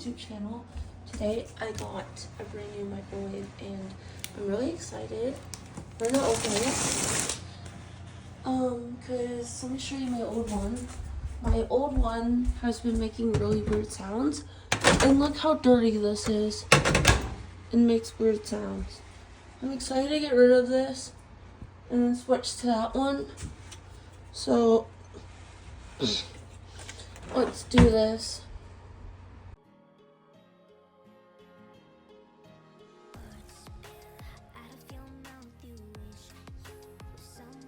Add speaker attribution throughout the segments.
Speaker 1: YouTube channel. Today I got a brand new microwave and I'm really excited. We're gonna open it. Cause let me show you my old one. My old one has been making really weird sounds. And look how dirty this is. It makes weird sounds. I'm excited to get rid of this and then switch to that one. So let's do this.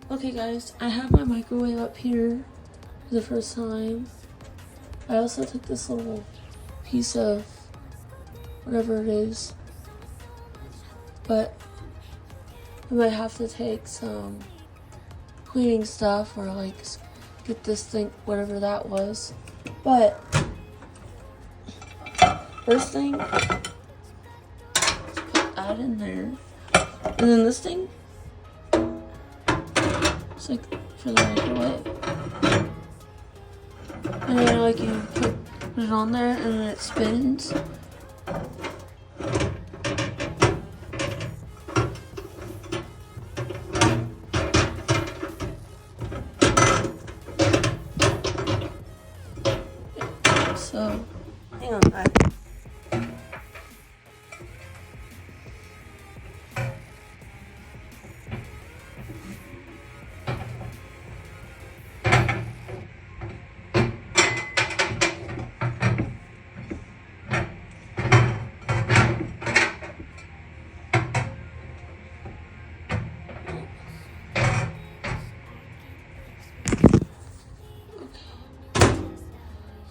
Speaker 1: Okay guys, I have my microwave up here for the first time. I also took this little piece of whatever it is, but I might have to take some cleaning stuff or like get this thing, whatever that was. But first thing, let's put that in there. And then this thing, it's like for the microwave. And then like you put it on there and then it spins. So, hang on,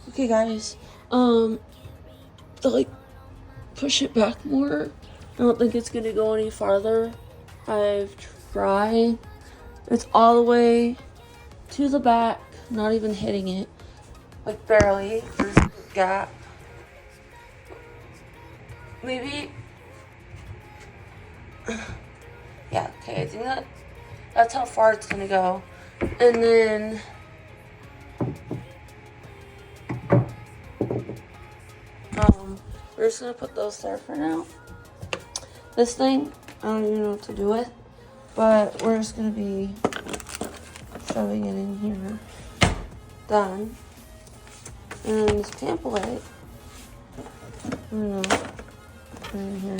Speaker 1: okay guys, to like push it back more, I don't think it's gonna go any farther. I've tried. It's all the way to the back, not even hitting it, like barely. There's a gap. Maybe, yeah, okay, I think that's how far it's gonna go. And then we're just gonna put those there for now. This thing, I don't even know what to do with, but we're just gonna be shoving it in here. Done. And then this pamphlet, I don't know, put it in here.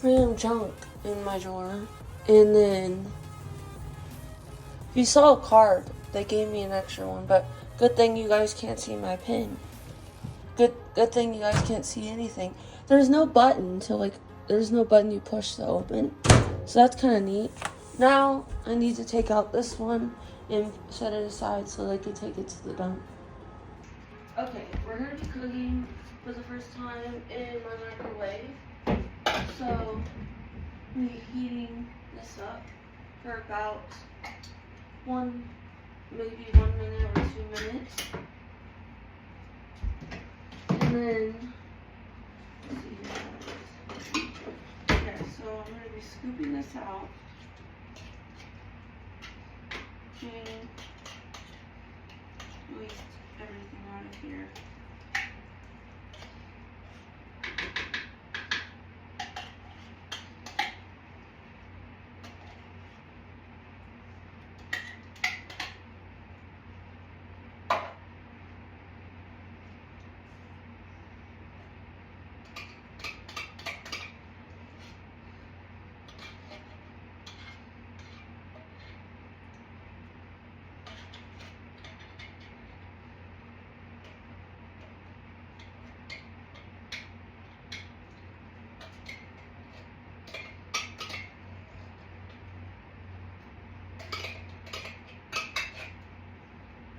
Speaker 1: Random junk in my drawer. And then, if you saw a card, they gave me an extra one, but good thing you guys can't see my pin. Good thing you guys can't see anything. There's no button there's no button you push to open. So that's kind of neat. Now I need to take out this one and set it aside so they can take it to the dump. Okay, we're gonna be cooking for the first time in my microwave. So we're heating this up for about maybe 1 minute or 2 minutes. And then, let's see here. Okay, so I'm going to be scooping this out. And release everything out of here.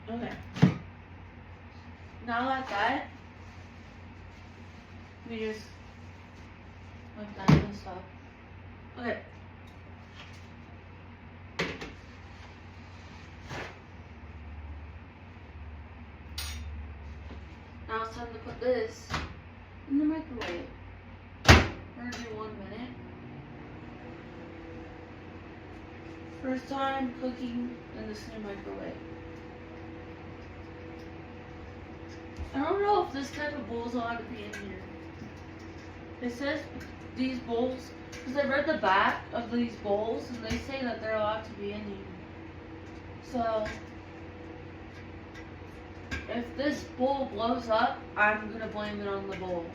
Speaker 1: Okay. Now like that, we just like that and stuff. Okay. Now it's time to put this in the microwave. We're gonna do 1 minute. First time cooking in this new microwave. I don't know if this type of bowl is allowed to be in here. It says these bowls, because I read the back of these bowls, and they say that they're allowed to be in here. So, if this bowl blows up, I'm going to blame it on the bowl.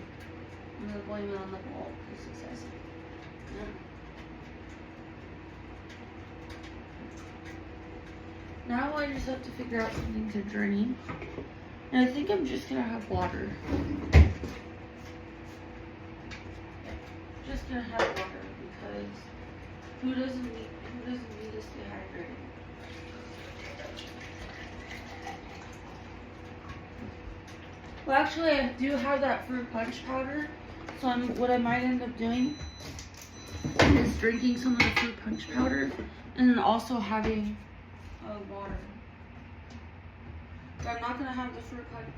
Speaker 1: I'm going to blame it on the bowl, because it says it. Yeah. Now I just have to figure out something to drink. And I think I'm just going to have water. Just gonna have water because who doesn't need to stay hydrated? Well, actually, I do have that fruit punch powder. So what I might end up doing is drinking some of the fruit punch powder and then also having water. But I'm not gonna have the fruit punch.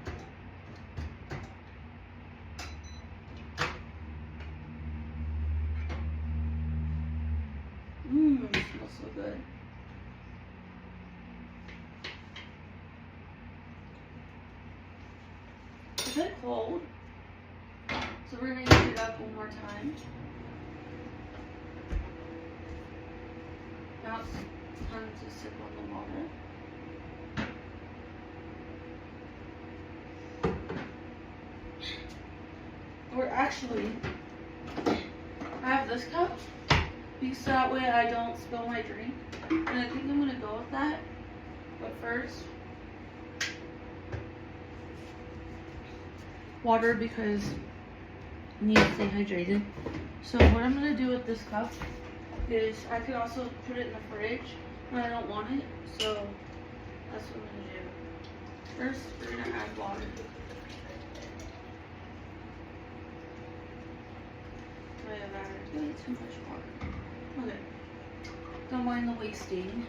Speaker 1: It smells so good. It's a bit cold, so we're gonna heat it up one more time. Now it's time to sip on the water. Or actually, I have this cup. Because that way I don't spill my drink. And I think I'm going to go with that. But first, water because I need to stay hydrated. So what I'm going to do with this cup is I could also put it in the fridge when I don't want it. So that's what I'm going to do. First, we're going to add water. I have added way too much water. Okay, don't mind the wasting.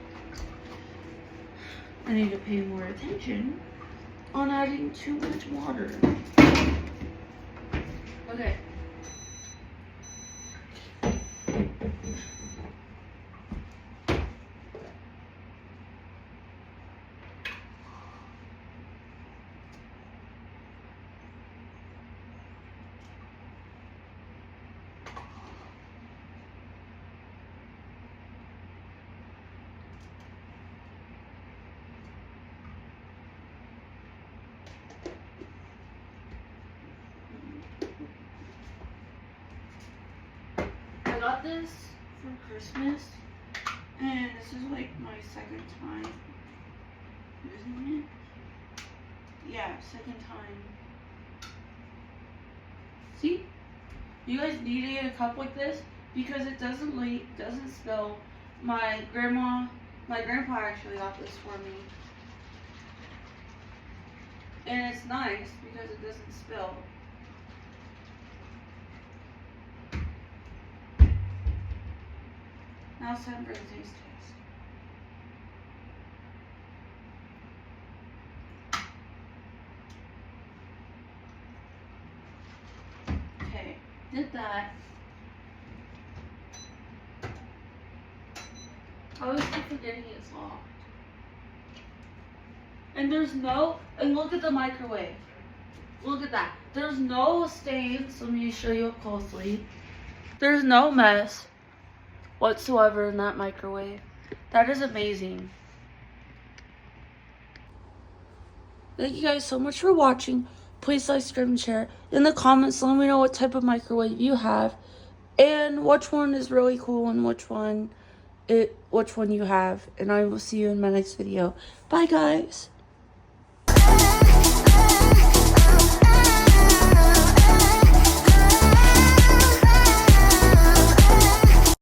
Speaker 1: I need to pay more attention on adding too much water. Okay. I got this for Christmas, and this is like my second time using it. Yeah, second time. See? You guys need to get a cup like this because it doesn't leak, doesn't spill. My grandpa actually got this for me. And it's nice because it doesn't spill. Now it's time for the taste test. Okay, did that. I always keep forgetting it's locked. And and look at the microwave. Look at that. There's no stains. Let me show you up closely. There's no mess whatsoever in that microwave. That is amazing. Thank you guys so much for watching. Please like, subscribe, and share. In the comments, let me know what type of microwave you have and which one is really cool and which one you have. And I will see you in my next video. Bye, guys.